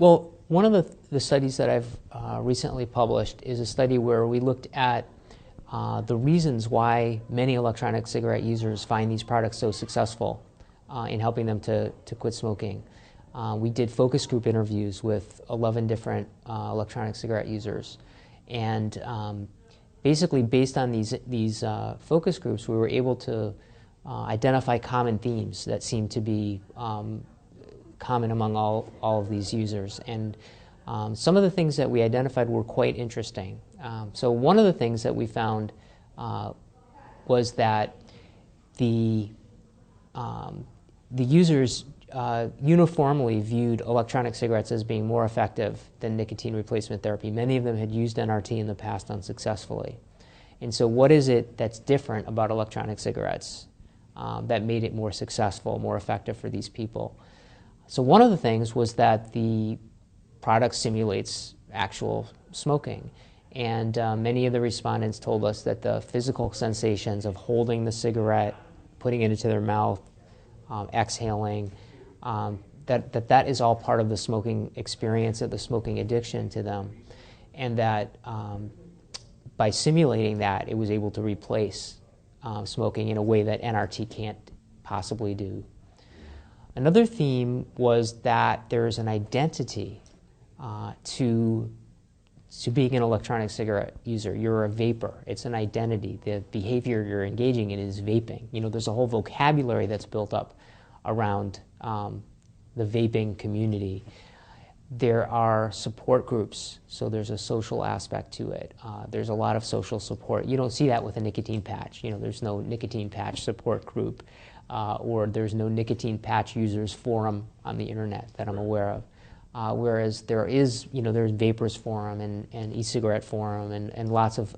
Well, one of the studies that I've recently published is a study where we looked at the reasons why many electronic cigarette users find these products so successful in helping them to quit smoking. We did focus group interviews with 11 different electronic cigarette users, and basically based on these focus groups, we were able to identify common themes that seem to be common among all of these users. And some of the things that we identified were quite interesting. So one of the things that we found was that the users uniformly viewed electronic cigarettes as being more effective than nicotine replacement therapy. Many of them had used NRT in the past unsuccessfully. And so what is it that's different about electronic cigarettes that made it more successful, more effective for these people? So one of the things was that the product simulates actual smoking. And many of the respondents told us that the physical sensations of holding the cigarette, putting it into their mouth, exhaling, that is all part of the smoking experience, of the smoking addiction to them. And that by simulating that, it was able to replace smoking in a way that NRT can't possibly do. Another theme was that there is an identity to being an electronic cigarette user. You're a vapor. It's an identity. The behavior you're engaging in is vaping. You know, there's a whole vocabulary that's built up around the vaping community. There are support groups, so there's a social aspect to it. There's a lot of social support. You don't see that with a nicotine patch. You know, there's no nicotine patch support group, or there's no nicotine patch users forum on the internet that I'm aware of. Whereas there is, you know, there's Vapors Forum and e-cigarette forum and lots of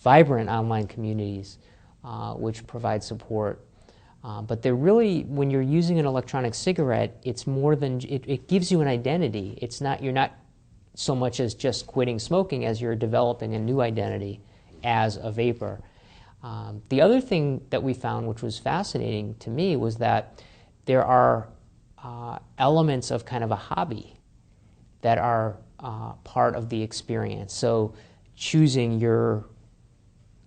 vibrant online communities which provide support. But they're really, when you're using an electronic cigarette, it's more than, it gives you an identity. It's not, you're not so much as just quitting smoking as you're developing a new identity as a vapor. The other thing that we found, which was fascinating to me, was that there are elements of kind of a hobby that are part of the experience. So choosing your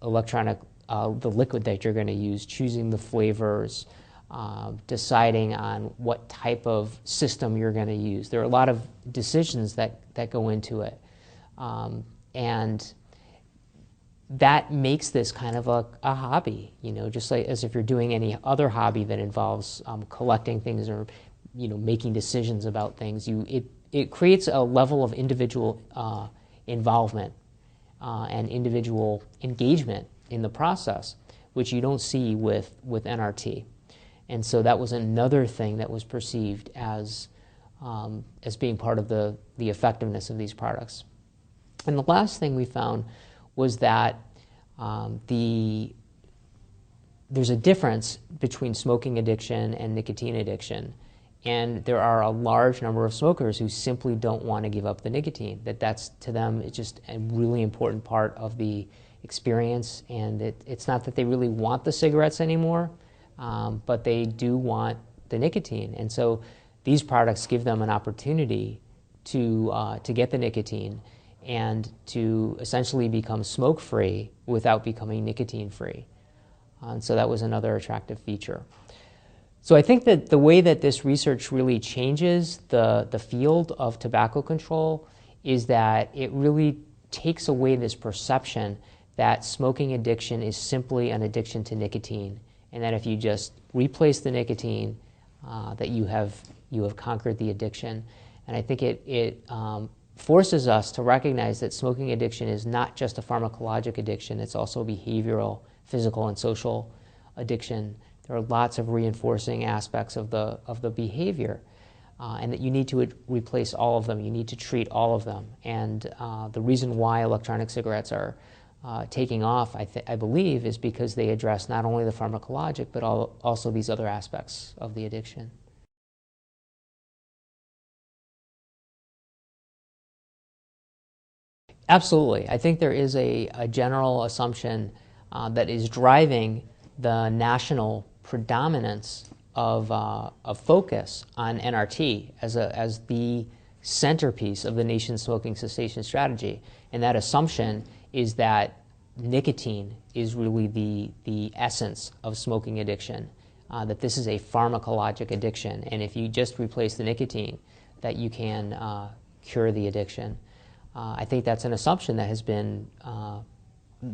electronic, the liquid that you're going to use, choosing the flavors, deciding on what type of system you're going to use. There are a lot of decisions that go into it. And that makes this kind of a hobby, you know, just like as if you're doing any other hobby that involves collecting things or, you know, making decisions about things. It creates a level of individual involvement and individual engagement in the process, which you don't see with NRT. And so that was another thing that was perceived as being part of the effectiveness of these products. And the last thing we found was that there's a difference between smoking addiction and nicotine addiction. And there are a large number of smokers who simply don't want to give up the nicotine. That's to them, it's just a really important part of the experience. And it's not that they really want the cigarettes anymore, but they do want the nicotine. And so these products give them an opportunity to get the nicotine and to essentially become smoke-free without becoming nicotine-free. And so that was another attractive feature. So I think that the way that this research really changes the field of tobacco control is that it really takes away this perception that smoking addiction is simply an addiction to nicotine, and that if you just replace the nicotine, that you have conquered the addiction. And I think it forces us to recognize that smoking addiction is not just a pharmacologic addiction, it's also a behavioral, physical, and social addiction. There are lots of reinforcing aspects of the behavior, and that you need to replace all of them. You need to treat all of them. And the reason why electronic cigarettes are taking off, I believe, is because they address not only the pharmacologic, but also these other aspects of the addiction. Absolutely. I think there is a general assumption that is driving the national predominance of focus on NRT as the centerpiece of the nation's smoking cessation strategy. And that assumption is that nicotine is really the essence of smoking addiction, that this is a pharmacologic addiction, and if you just replace the nicotine, that you can cure the addiction. I think that's an assumption that has been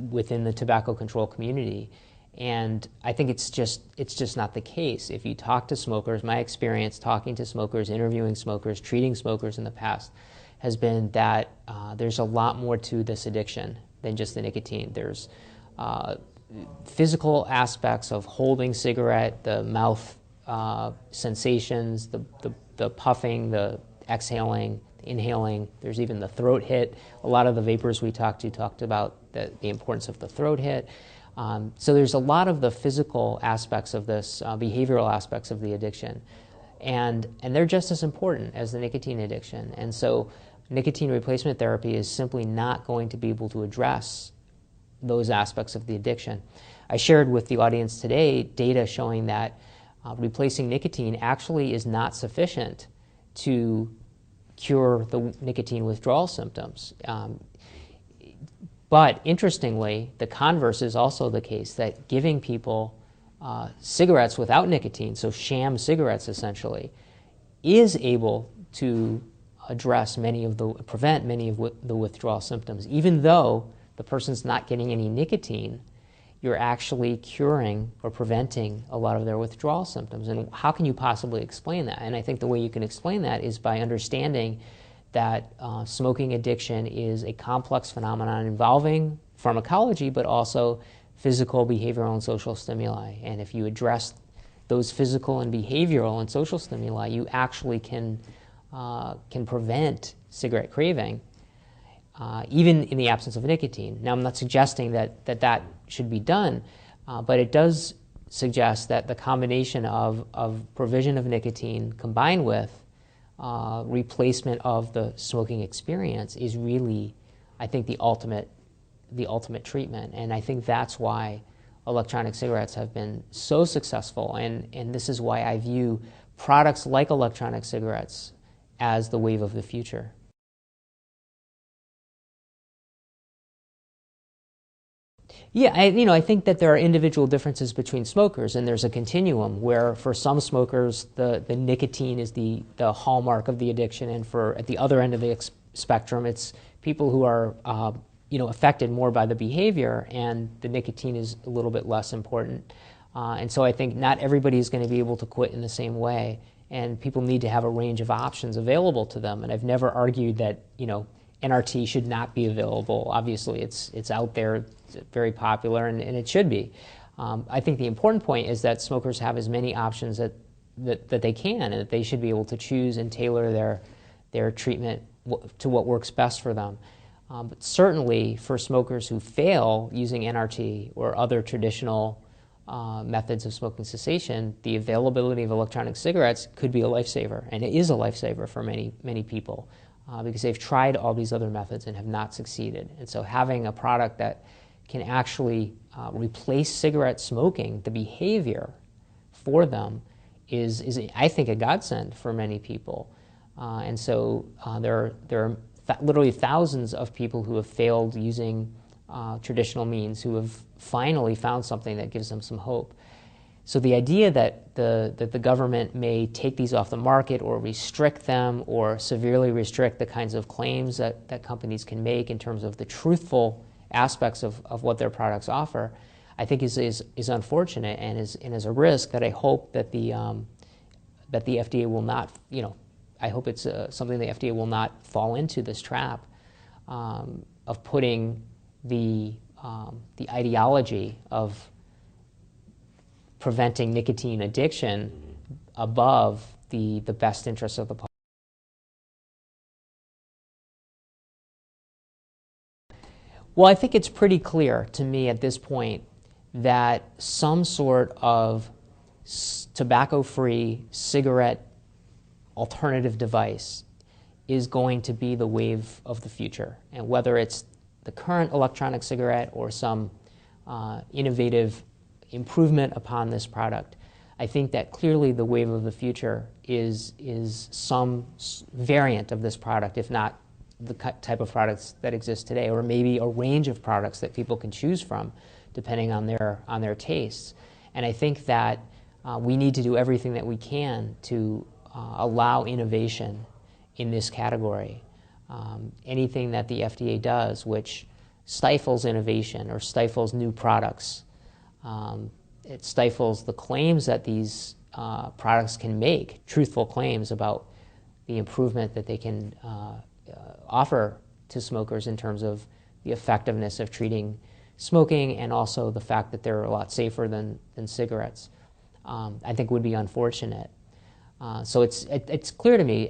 within the tobacco control community, and I think it's just not the case. If you talk to smokers, my experience talking to smokers, interviewing smokers, treating smokers in the past has been that there's a lot more to this addiction than just the nicotine. There's physical aspects of holding cigarette, the mouth sensations, the puffing, the exhaling, the inhaling. There's even the throat hit. A lot of the vapors we talked about the importance of the throat hit. So there's a lot of the physical aspects of this, behavioral aspects of the addiction. And they're just as important as the nicotine addiction. And so nicotine replacement therapy is simply not going to be able to address those aspects of the addiction. I shared with the audience today data showing that replacing nicotine actually is not sufficient to cure the nicotine withdrawal symptoms. But interestingly, the converse is also the case, that giving people cigarettes without nicotine, so sham cigarettes essentially, is able to prevent many of the withdrawal symptoms. Even though the person's not getting any nicotine, you're actually curing or preventing a lot of their withdrawal symptoms. And how can you possibly explain that? And I think the way you can explain that is by understanding that smoking addiction is a complex phenomenon involving pharmacology, but also physical, behavioral, and social stimuli. And if you address those physical and behavioral and social stimuli, you actually can prevent cigarette craving, even in the absence of nicotine. Now, I'm not suggesting that should be done, but it does suggest that the combination of provision of nicotine combined with replacement of the smoking experience is really, I think, the ultimate treatment. And I think that's why electronic cigarettes have been so successful, and this is why I view products like electronic cigarettes as the wave of the future. Yeah, I think that there are individual differences between smokers, and there's a continuum where for some smokers the nicotine is the hallmark of the addiction, and at the other end of the spectrum, it's people who are affected more by the behavior, and the nicotine is a little bit less important. And so I think not everybody is going to be able to quit in the same way, and people need to have a range of options available to them. And I've never argued that NRT should not be available. Obviously, it's out there, it's very popular, and it should be. I think the important point is that smokers have as many options that they can, and that they should be able to choose and tailor their treatment to what works best for them. But certainly for smokers who fail using NRT or other traditional methods of smoking cessation, the availability of electronic cigarettes could be a lifesaver, and it is a lifesaver for many people. Because they've tried all these other methods and have not succeeded. And so having a product that can actually replace cigarette smoking, the behavior for them, is I think, a godsend for many people. And so there are literally thousands of people who have failed using traditional means who have finally found something that gives them some hope. So the idea that the government may take these off the market or restrict them or severely restrict the kinds of claims that companies can make in terms of the truthful aspects of what their products offer, I think is unfortunate and is a risk that I hope that the FDA will not, I hope it's something the FDA will not fall into, this trap of putting the ideology of preventing nicotine addiction above the best interests of the public. Well, I think it's pretty clear to me at this point that some sort of tobacco-free cigarette alternative device is going to be the wave of the future. And whether it's the current electronic cigarette or some innovative improvement upon this product, I think that clearly the wave of the future is some variant of this product, if not the type of products that exist today, or maybe a range of products that people can choose from depending on their tastes. And I think that we need to do everything that we can to allow innovation in this category. Anything that the FDA does which stifles innovation or stifles new products, it stifles the claims that these products can make, truthful claims about the improvement that they can offer to smokers in terms of the effectiveness of treating smoking and also the fact that they're a lot safer than cigarettes, I think would be unfortunate. So it's clear to me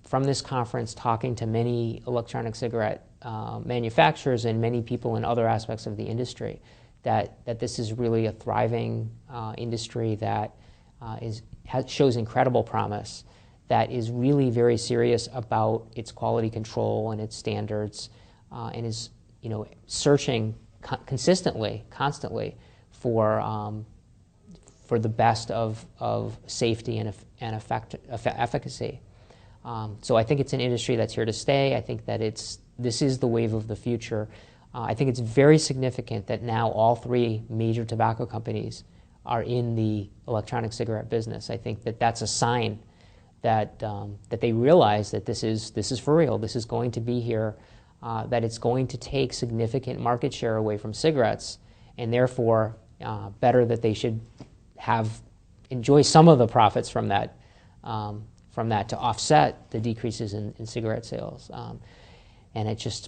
from this conference, talking to many electronic cigarette manufacturers and many people in other aspects of the industry, that this is really a thriving industry that shows incredible promise, that is really very serious about its quality control and its standards, and is searching consistently, constantly for the best of safety and efficacy. So I think it's an industry that's here to stay. I think that this is the wave of the future. I think it's very significant that now all three major tobacco companies are in the electronic cigarette business. I think that that's a sign that that they realize that this is for real. This is going to be here. That it's going to take significant market share away from cigarettes, and therefore better that they should enjoy some of the profits from that to offset the decreases in cigarette sales. And it just